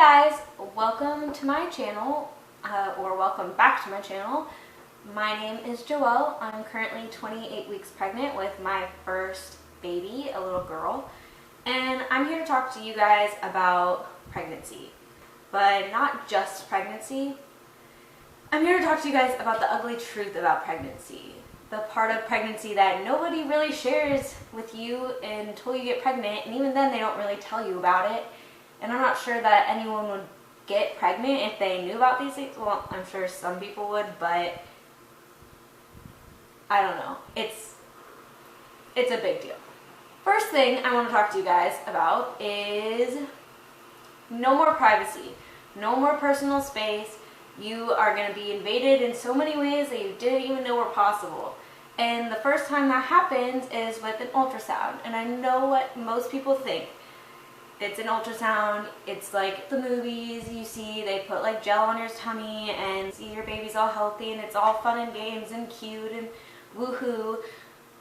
guys, welcome to my channel, or welcome back to my channel. My name is Joelle. I'm currently 28 weeks pregnant with my first baby, a little girl, and I'm here to talk to you guys about pregnancy, but not just pregnancy. I'm here to talk to you guys about the ugly truth about pregnancy, the part of pregnancy that nobody really shares with you until you get pregnant, and even then they don't really tell you about it. And I'm not sure that anyone would get pregnant if they knew about these things. Well, I'm sure some people would, but I don't know. It's a big deal. First thing I want to talk to you guys about is no more privacy, no more personal space. You are going to be invaded in so many ways that you didn't even know were possible. And the first time that happens is with an ultrasound. And I know what most people think. It's an ultrasound, it's like the movies you see, they put like gel on your tummy and see your baby's all healthy and it's all fun and games and cute and woohoo,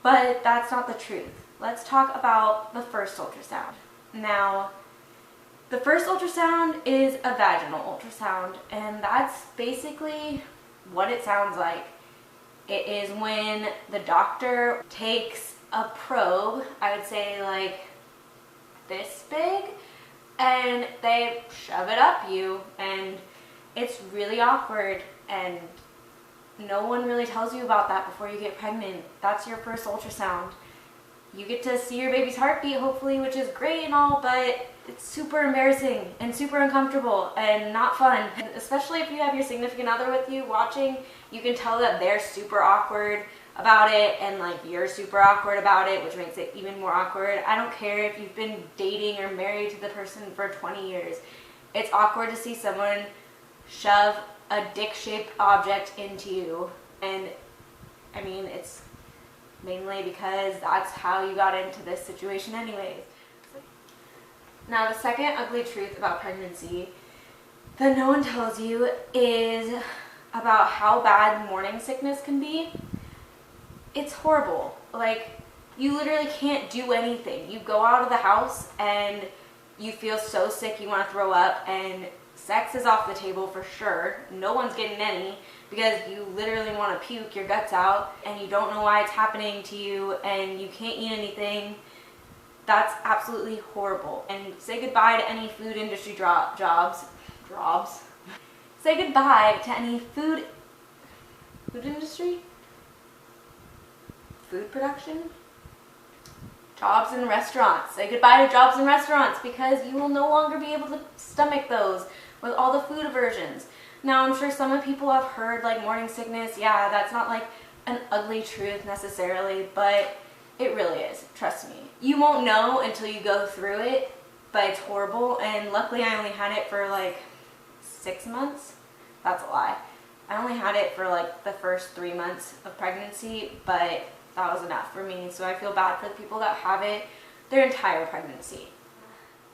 but that's not the truth. Let's talk about the first ultrasound. Now, the first ultrasound is a vaginal ultrasound, and that's basically what it sounds like. It is when the doctor takes a probe, I would say like this big, and they shove it up you, and it's really awkward, and no one really tells you about that before you get pregnant. That's your first ultrasound. You get to see your baby's heartbeat, hopefully, which is great and all, but it's super embarrassing and super uncomfortable and not fun. And especially if you have your significant other with you watching, you can tell that they're super awkward about it, and like you're super awkward about it, which makes it even more awkward. I don't care if you've been dating or married to the person for 20 years. It's awkward to see someone shove a dick-shaped object into you, and I mean, it's mainly because that's how you got into this situation anyways. Now, the second ugly truth about pregnancy that no one tells you is about how bad morning sickness can be. It's horrible. Like, you literally can't do anything. You go out of the house and you feel so sick you want to throw up, and sex is off the table for sure. No one's getting any because you literally want to puke your guts out and you don't know why it's happening to you and you can't eat anything. That's absolutely horrible. And say goodbye to any food industry jobs. Say goodbye to any food industry? Food production? Jobs in restaurants. Say goodbye to jobs in restaurants because you will no longer be able to stomach those with all the food aversions. Now, I'm sure some people have heard like morning sickness. Yeah, that's not like an ugly truth necessarily, but it really is. Trust me. You won't know until you go through it, but it's horrible. And luckily I only had it for like 6 months. That's a lie. I only had it for like the first 3 months of pregnancy, but that was enough for me. So I feel bad for the people that have it their entire pregnancy.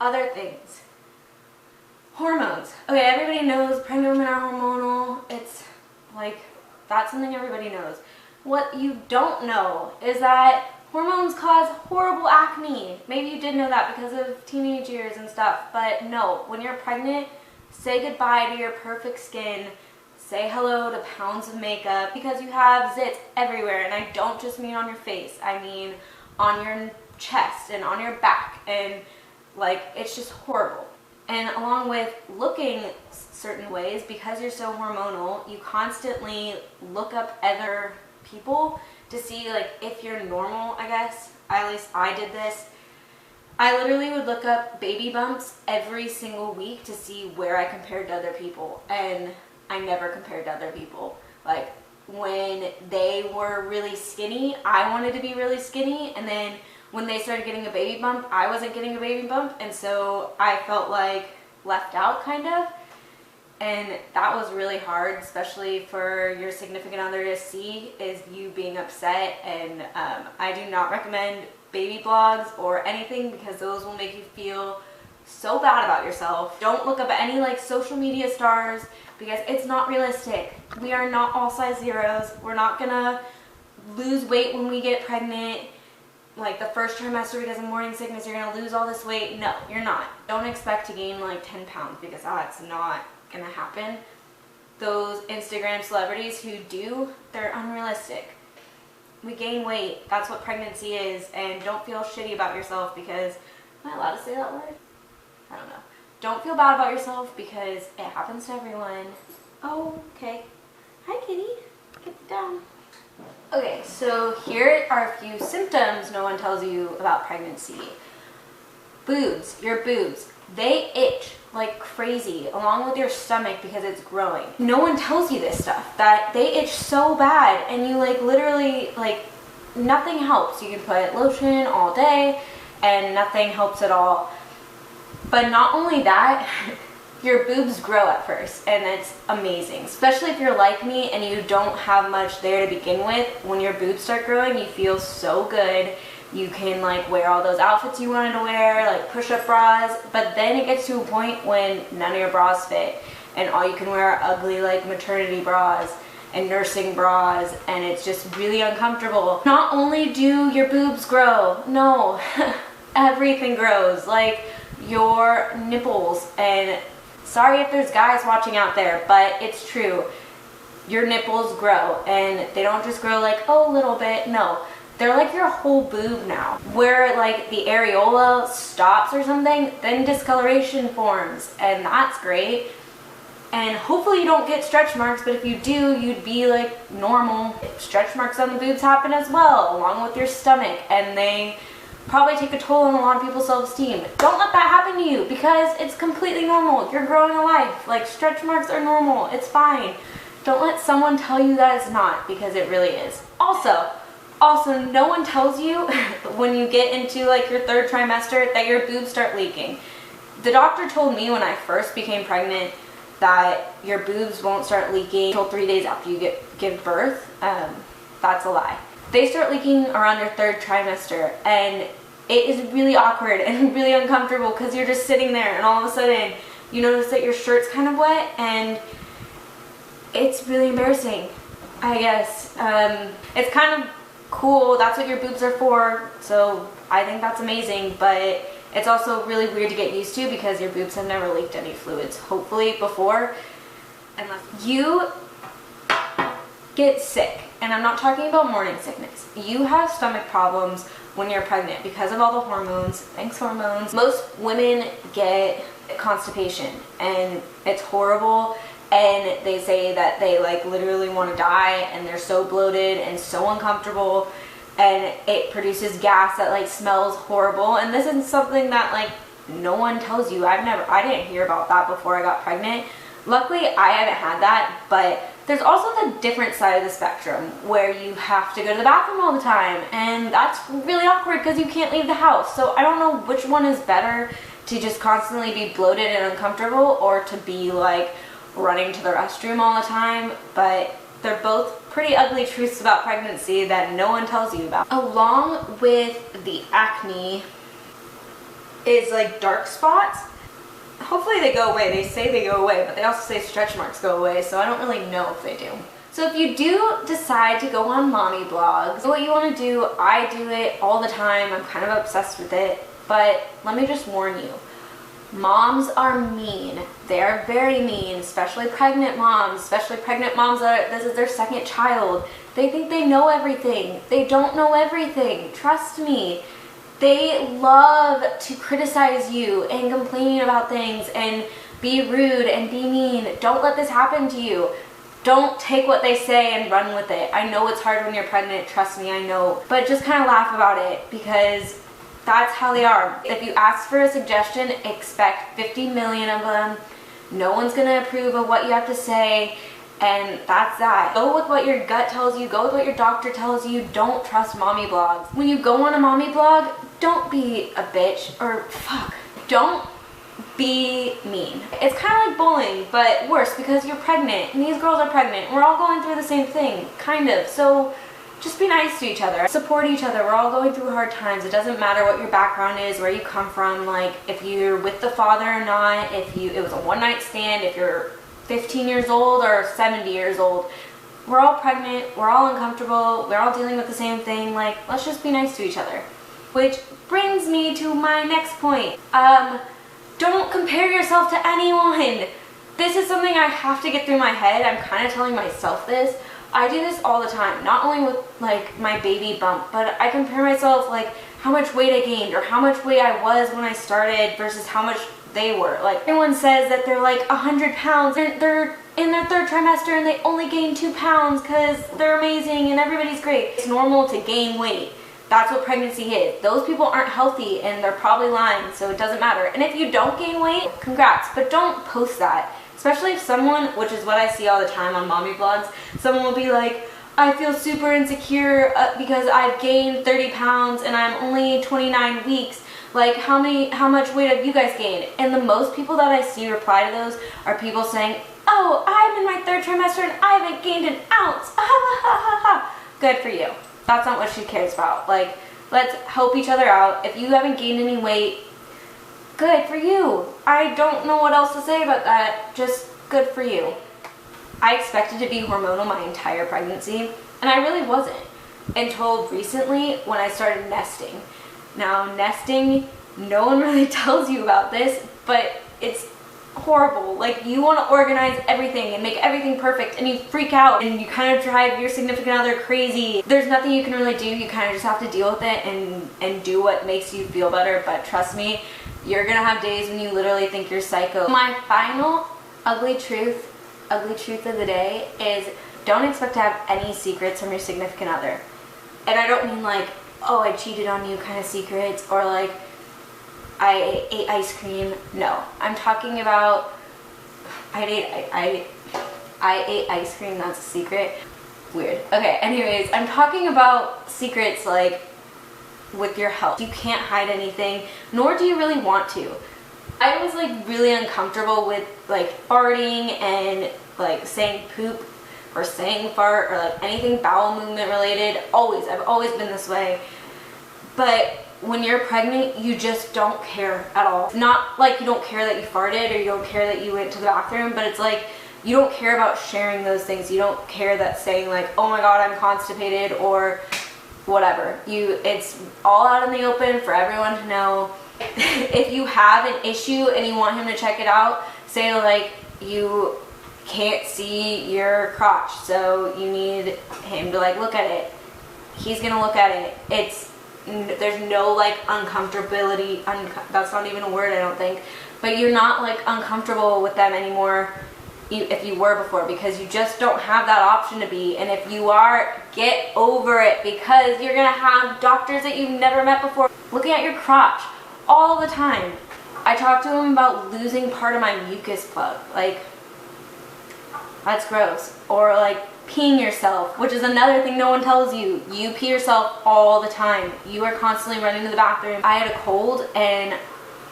Other things. Hormones. Okay, everybody knows pregnant women are hormonal. It's like, that's something everybody knows. What you don't know is that hormones cause horrible acne. Maybe you did know that because of teenage years and stuff, but no, when you're pregnant, say goodbye to your perfect skin. Say hello to pounds of makeup because you have zits everywhere, and I don't just mean on your face. I mean on your chest and on your back, and like, it's just horrible. And along with looking certain ways, because you're so hormonal, you constantly look up other people to see like if you're normal, I guess. At least I did this. I literally would look up baby bumps every single week to see where I compared to other people, and I never compared to other people. Like, when they were really skinny, I wanted to be really skinny, and then when they started getting a baby bump, I wasn't getting a baby bump, and so I felt like left out, kind of. And that was really hard, especially for your significant other to see, is you being upset. And I do not recommend baby blogs or anything because those will make you feel so bad about yourself. Don't look up any like social media stars because it's not realistic. We are not all size zeros. We're not gonna lose weight when we get pregnant. like the first trimester because of morning sickness, you're gonna lose all this weight. No, you're not. Don't expect to gain like 10 pounds because that's not gonna happen. Those Instagram celebrities who do, they're unrealistic. We gain weight. That's what pregnancy is. And don't feel shitty about yourself because, am I allowed to say that word? I don't know. Don't feel bad about yourself because it happens to everyone. Oh, okay. Hi, kitty. Get down. Okay, so here are a few symptoms no one tells you about pregnancy. Boobs, your boobs, they itch like crazy along with your stomach because it's growing. No one tells you this stuff, that they itch so bad and you like literally like nothing helps. You can put lotion all day and nothing helps at all. But not only that, your boobs grow at first and it's amazing. Especially if you're like me and you don't have much there to begin with. When your boobs start growing, you feel so good. You can like wear all those outfits you wanted to wear, like push-up bras, but then it gets to a point when none of your bras fit and all you can wear are ugly like maternity bras and nursing bras, and it's just really uncomfortable. Not only do your boobs grow, no, everything grows, like your nipples. And sorry if there's guys watching out there, but it's true. Your nipples grow, and they don't just grow like, oh, a little bit, no. They're like your whole boob now. Where like the areola stops or something, then discoloration forms, and that's great. And hopefully you don't get stretch marks, but if you do, you'd be like normal. Stretch marks on the boobs happen as well, along with your stomach, and they probably take a toll on a lot of people's self-esteem. Don't let that happen to you because it's completely normal. You're growing a life. Like, stretch marks are normal. It's fine. Don't let someone tell you that it's not, because it really is. Also, no one tells you when you get into like your third trimester that your boobs start leaking. The doctor told me when I first became pregnant that your boobs won't start leaking until 3 days after you give birth. That's a lie. They start leaking around your third trimester, and it is really awkward and really uncomfortable because you're just sitting there and all of a sudden you notice that your shirt's kind of wet, and it's really embarrassing, I guess. It's kind of cool, that's what your boobs are for, so I think that's amazing, but it's also really weird to get used to because your boobs have never leaked any fluids, hopefully, before. Unless you get sick, and I'm not talking about morning sickness. You have stomach problems when you're pregnant because of all the hormones. Thanks, hormones. Most women get constipation, and it's horrible. And they say that they like literally want to die, and they're so bloated and so uncomfortable, and it produces gas that like smells horrible. And this is something that like no one tells you. I didn't hear about that before I got pregnant. Luckily, I haven't had that, but there's also the different side of the spectrum where you have to go to the bathroom all the time, and that's really awkward because you can't leave the house. So I don't know which one is better, to just constantly be bloated and uncomfortable, or to be like running to the restroom all the time. But they're both pretty ugly truths about pregnancy that no one tells you about. Along with the acne is like dark spots. Hopefully they go away. They say they go away, but they also say stretch marks go away, so I don't really know if they do. So if you do decide to go on mommy blogs, what you want to do, I do it all the time. I'm kind of obsessed with it, but let me just warn you. Moms are mean. They are very mean, especially pregnant moms that this is their second child. They think they know everything. They don't know everything. Trust me. They love to criticize you and complain about things and be rude and be mean. Don't let this happen to you. Don't take what they say and run with it. I know it's hard when you're pregnant, trust me, I know. But just kind of laugh about it, because that's how they are. If you ask for a suggestion, expect 50 million of them. No one's gonna approve of what you have to say, and that's that. Go with what your gut tells you, go with what your doctor tells you. Don't trust mommy blogs. When you go on a mommy blog, don't be a bitch, or don't be mean. It's kind of like bullying, but worse, because you're pregnant, and these girls are pregnant. We're all going through the same thing, kind of. So just be nice to each other. Support each other. We're all going through hard times. It doesn't matter what your background is, where you come from, like if you're with the father or not, if it was a one-night stand, if you're 15 years old or 70 years old. We're all pregnant. We're all uncomfortable. We're all dealing with the same thing. Like, let's just be nice to each other. Which brings me to my next point. Don't compare yourself to anyone. This is something I have to get through my head. I'm kind of telling myself this. I do this all the time, not only with like my baby bump, but I compare myself like how much weight I gained or how much weight I was when I started versus how much they were. Like everyone says that they're like 100 pounds, they're in their third trimester and they only gain 2 pounds because they're amazing and everybody's great. It's normal to gain weight. That's what pregnancy is. Those people aren't healthy and they're probably lying, so it doesn't matter. And if you don't gain weight, congrats, but don't post that. Especially if someone, which is what I see all the time on mommy vlogs, someone will be like, I feel super insecure because I've gained 30 pounds and I'm only 29 weeks. Like, how much weight have you guys gained? And the most people that I see reply to those are people saying, oh, I'm in my third trimester and I haven't gained an ounce. Good for you. That's not what she cares about. Like, let's help each other out. If you haven't gained any weight, good for you. I don't know what else to say about that. Just good for you. I expected to be hormonal my entire pregnancy, and I really wasn't until recently when I started nesting. Now, nesting, no one really tells you about this, but it's horrible. Like, you want to organize everything and make everything perfect, and you freak out and you kind of drive your significant other crazy. There's nothing you can really do. You kind of just have to deal with it and do what makes you feel better. But trust me, you're gonna have days when you literally think you're psycho. My final ugly truth of the day is don't expect to have any secrets from your significant other. And I don't mean like, oh, I cheated on you kind of secrets, or like I ate ice cream. No, I'm talking about I ate ice cream, that's a secret. Weird. Okay, anyways, I'm talking about secrets like with your health. You can't hide anything, nor do you really want to. I was like really uncomfortable with like farting and like saying poop or saying fart or like anything bowel movement related. I've always been this way. But when you're pregnant, you just don't care at all. It's not like you don't care that you farted or you don't care that you went to the bathroom, but it's like you don't care about sharing those things. You don't care that saying like, oh my god, I'm constipated or whatever. It's all out in the open for everyone to know. If you have an issue and you want him to check it out, say like you can't see your crotch, so you need him to like look at it. He's gonna look at it. There's no like uncomfortability. That's not even a word, I don't think. But you're not like uncomfortable with them anymore if you were before, because you just don't have that option to be. And if you are, get over it, because you're gonna have doctors that you've never met before looking at your crotch all the time. I talked to him about losing part of my mucus plug. Like, that's gross. Or like peeing yourself, which is another thing no one tells you. You pee yourself all the time. You are constantly running to the bathroom. I had a cold and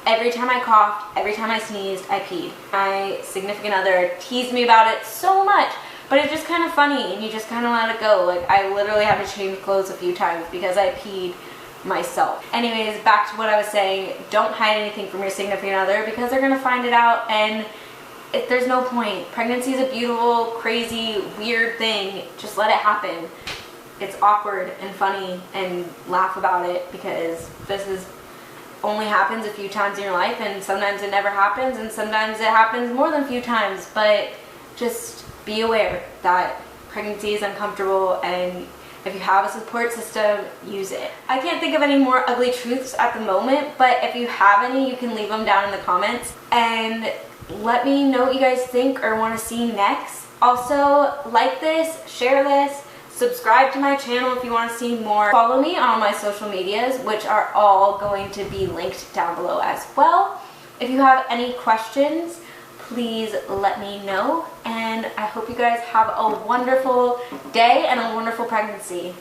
every time I coughed, every time I sneezed, I peed. My significant other teased me about it so much, but it's just kind of funny and you just kind of let it go. Like, I literally had to change clothes a few times because I peed myself. Anyways, back to what I was saying. Don't hide anything from your significant other because they're gonna find it out, and there's no point. Pregnancy is a beautiful, crazy, weird thing. Just let it happen. It's awkward and funny, and laugh about it, because this only happens a few times in your life, and sometimes it never happens, and sometimes it happens more than a few times. But just be aware that pregnancy is uncomfortable, and if you have a support system, use it. I can't think of any more ugly truths at the moment, but if you have any, you can leave them down in the comments and let me know what you guys think or want to see next. Also, like this, share this, subscribe to my channel if you want to see more. Follow me on all my social medias, which are all going to be linked down below as well. If you have any questions, please let me know, and I hope you guys have a wonderful day and a wonderful pregnancy.